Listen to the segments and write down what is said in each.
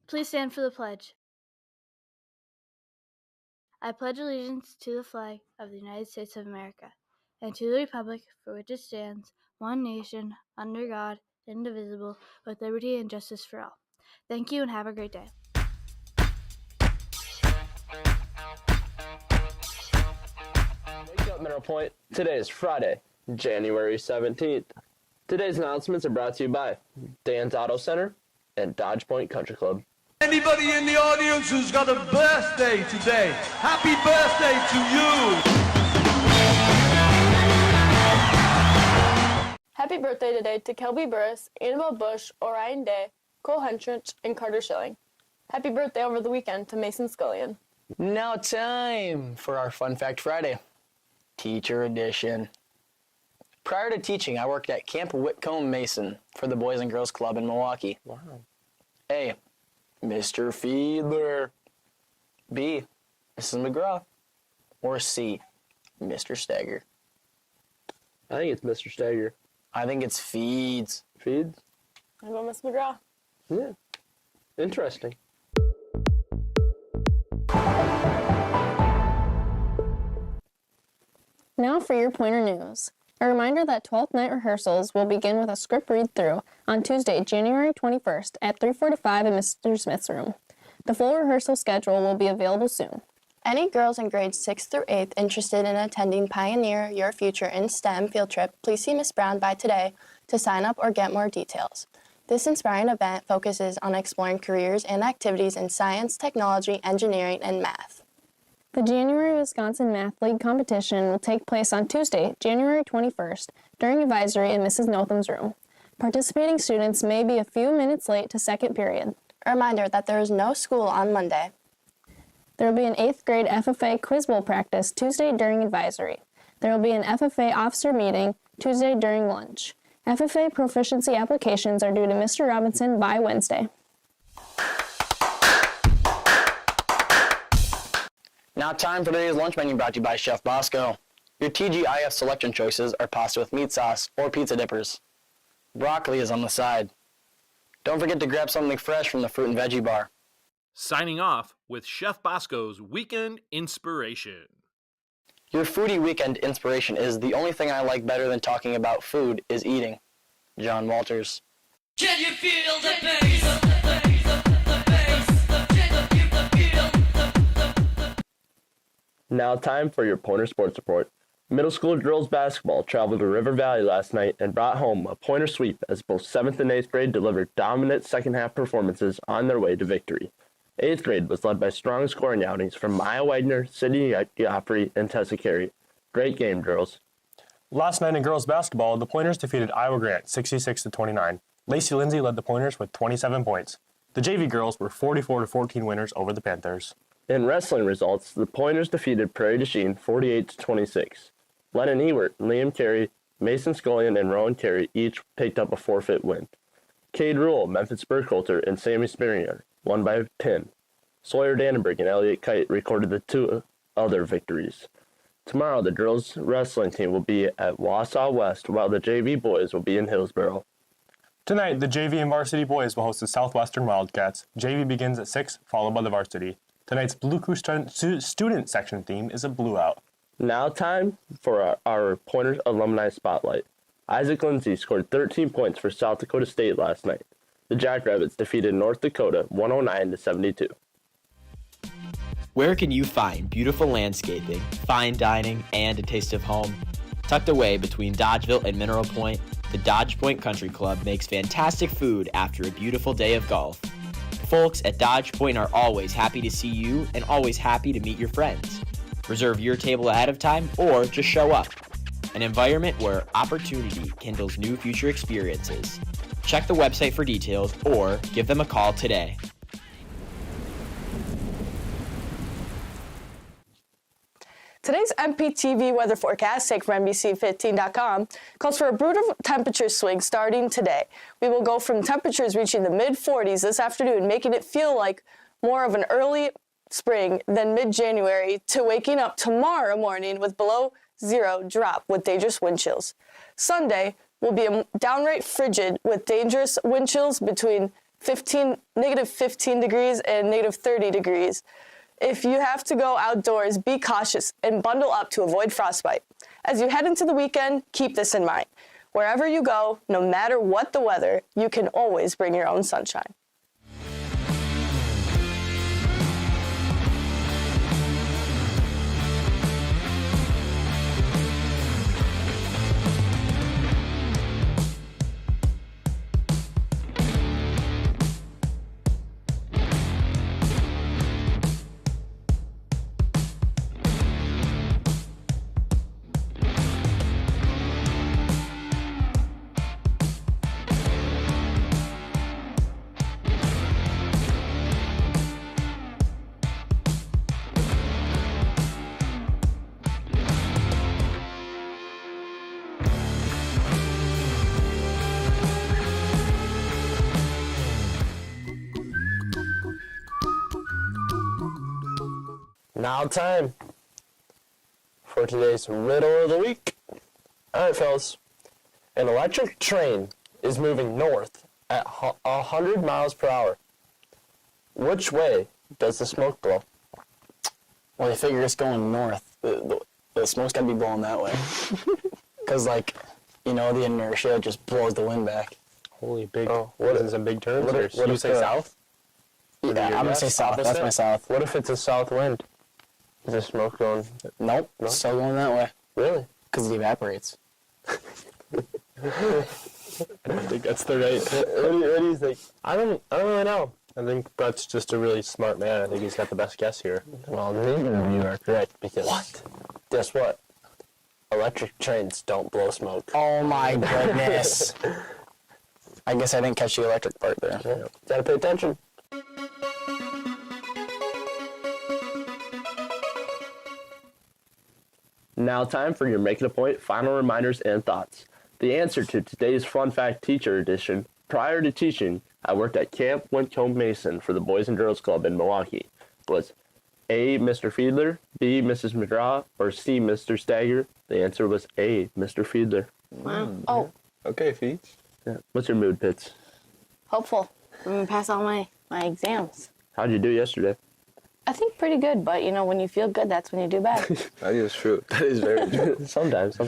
Please stand for the pledge. I pledge allegiance to the flag of the United States of America and to the republic for which it stands, one nation, under God, indivisible, with liberty and justice for all. Thank you and have a great day. Wake up, Mineral Point. Today is Friday, January 17th. Today's announcements are brought to you by Dan's Auto Center and Dodge Point Country Club. Anybody in the audience who's got a birthday today, happy birthday to you! Happy birthday today to Kelby Burris, Annabelle Bush, Orion Day, Cole Hentrich, and Carter Schilling. Happy birthday over the weekend to Mason Scullion. Now time for our Fun Fact Friday, Teacher Edition. Prior to teaching, I worked at Camp Whitcomb Mason for the Boys and Girls Club in Milwaukee. Wow. A, Mr. Fiedler. B, Mrs. McGraw. Or C, Mr. Stagger. I think it's Mr. Stagger. I think it's Feeds. Feeds? How about Miss McGraw? Yeah. Interesting. Now for your Pointer News. A reminder that 12th night rehearsals will begin with a script read-through on Tuesday, January 21st at 3:45 in Mr. Smith's room. The full rehearsal schedule will be available soon. Any girls in grades 6 through 8th interested in attending Pioneer Your Future in STEM field trip, please see Ms. Brown by today to sign up or get more details. This inspiring event focuses on exploring careers and activities in science, technology, engineering, and math. The January Wisconsin Math League competition will take place on Tuesday, January 21st, during advisory in Mrs. Notham's room. Participating students may be a few minutes late to second period. A reminder that there is no school on Monday. There will be an 8th grade FFA Quiz Bowl practice Tuesday during advisory. There will be an FFA officer meeting Tuesday during lunch. FFA proficiency applications are due to Mr. Robinson by Wednesday. Now time for today's lunch menu brought to you by Chef Bosco. Your TGIF selection choices are pasta with meat sauce or pizza dippers. Broccoli is on the side. Don't forget to grab something fresh from the fruit and veggie bar. Signing off with Chef Bosco's Weekend Inspiration. Your foodie weekend inspiration is the only thing I like better than talking about food is eating. John Walters. Can you feel the bass? The bass. Can you feel the Now time for your Pointer Sports Report. Middle school girls basketball traveled to River Valley last night and brought home a Pointer sweep as both 7th and 8th grade delivered dominant second-half performances on their way to victory. 8th grade was led by strong scoring outings from Maya Wagner, Sydney Joffrey, and Tessa Carey. Great game, girls. Last night in girls basketball, the Pointers defeated Iowa Grant 66-29. Lacey Lindsay led the Pointers with 27 points. The JV girls were 44-14 winners over the Panthers. In wrestling results, the Pointers defeated Prairie du Chien 48-26. Lennon Ewert, Liam Carey, Mason Scullion, and Rowan Carey each picked up a forfeit win. Cade Rule, Memphis Burkholter, and Sammy Spiringer won by 10. Sawyer Dannenberg and Elliott Kite recorded the 2 other victories. Tomorrow, the girls' wrestling team will be at Wausau West, while the JV boys will be in Hillsboro. Tonight, the JV and varsity boys will host the Southwestern Wildcats. JV begins at 6, followed by the varsity. Tonight's Blue Crew student section theme is a blue out. Now time for our Pointers Alumni Spotlight. Isaac Lindsay scored 13 points for South Dakota State last night. The Jackrabbits defeated North Dakota 109-72. Where can you find beautiful landscaping, fine dining, and a taste of home? Tucked away between Dodgeville and Mineral Point, the Dodge Point Country Club makes fantastic food after a beautiful day of golf. Folks at Dodge Point are always happy to see you and always happy to meet your friends. Reserve your table ahead of time or just show up. An environment where opportunity kindles new future experiences. Check the website for details or give them a call today. Today's MPTV weather forecast, taken from NBC15.com, calls for a brutal temperature swing starting today. We will go from temperatures reaching the mid-40s this afternoon, making it feel like more of an early spring than mid-January, to waking up tomorrow morning with below zero drop with dangerous wind chills. Sunday will be downright frigid with dangerous wind chills between negative 15 degrees and negative 30 degrees. If you have to go outdoors, be cautious and bundle up to avoid frostbite. As you head into the weekend, keep this in mind. Wherever you go, no matter what the weather, you can always bring your own sunshine. Now time for today's riddle of the week. All right, fellas. An electric train is moving north at 100 miles per hour. Which way does the smoke blow? Well, I figure it's going north. The smoke's got to be blowing that way. Because, like, you know, the inertia just blows the wind back. Holy big, what is some big terms what here. if- what You if say the- south? Yeah, I'm going to say south. That's Opposite? my south. What if it's a south wind? Is the smoke going? Nope, No? still going that way. Really? Because it evaporates. I think that's the right. What do you think? I don't really know. I think Brett's just a really smart man. I think he's got the best guess here. Well, neither of you are correct because guess what? Electric trains don't blow smoke. Oh my goodness. I guess I didn't catch the electric part there. Yeah. Gotta pay attention. Now time for your Make It a Point final reminders and thoughts. The answer to today's Fun Fact Teacher Edition: prior to teaching, I worked at Camp Wincombe Mason for the Boys and Girls Club in Milwaukee. Was A, Mr. Fiedler, B, Mrs. McGraw, or C, Mr. Stagger? The answer was A, Mr. Fiedler. Wow. Oh, Okay, Feets. Yeah. What's your mood, Pitts? Hopeful. I'm going to pass all my exams. How'd you do yesterday? I think pretty good, but, you know, when you feel good, that's when you do bad. That is true. That is very true. Sometimes.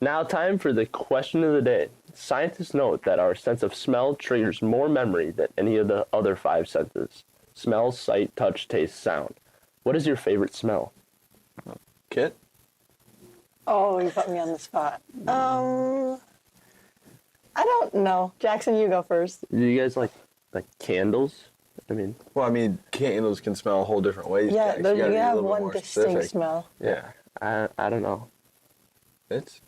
Now time for the question of the day. Scientists note that our sense of smell triggers more memory than any of the other 5 senses. Smell, sight, touch, taste, sound. What is your favorite smell? Kit? oh, you put me on the spot. I don't know. Jackson, you go first. Do you guys like candles? I mean, Well, I mean, candles can smell a whole different ways. Yeah, Jax. you gotta be a have little bit one more distinct specific. smell. Yeah. I don't know. It's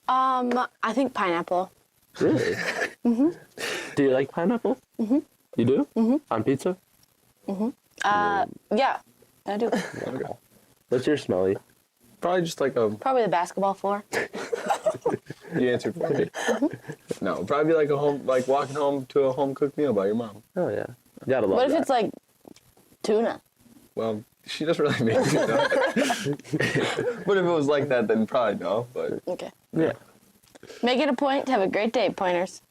I think pineapple. Really? Do you like pineapple? You do? On pizza? Yeah, I do. What's your smelly? probably just like a. Probably the basketball floor. You answered for me. No, probably like a home, like walking home to a home cooked meal by your mom. Oh yeah, you gotta love What if that. it's like tuna? Well, she doesn't really make it know. But if it was like that, then probably no. But Okay. Yeah. Make it a point to have a great day, Pointers.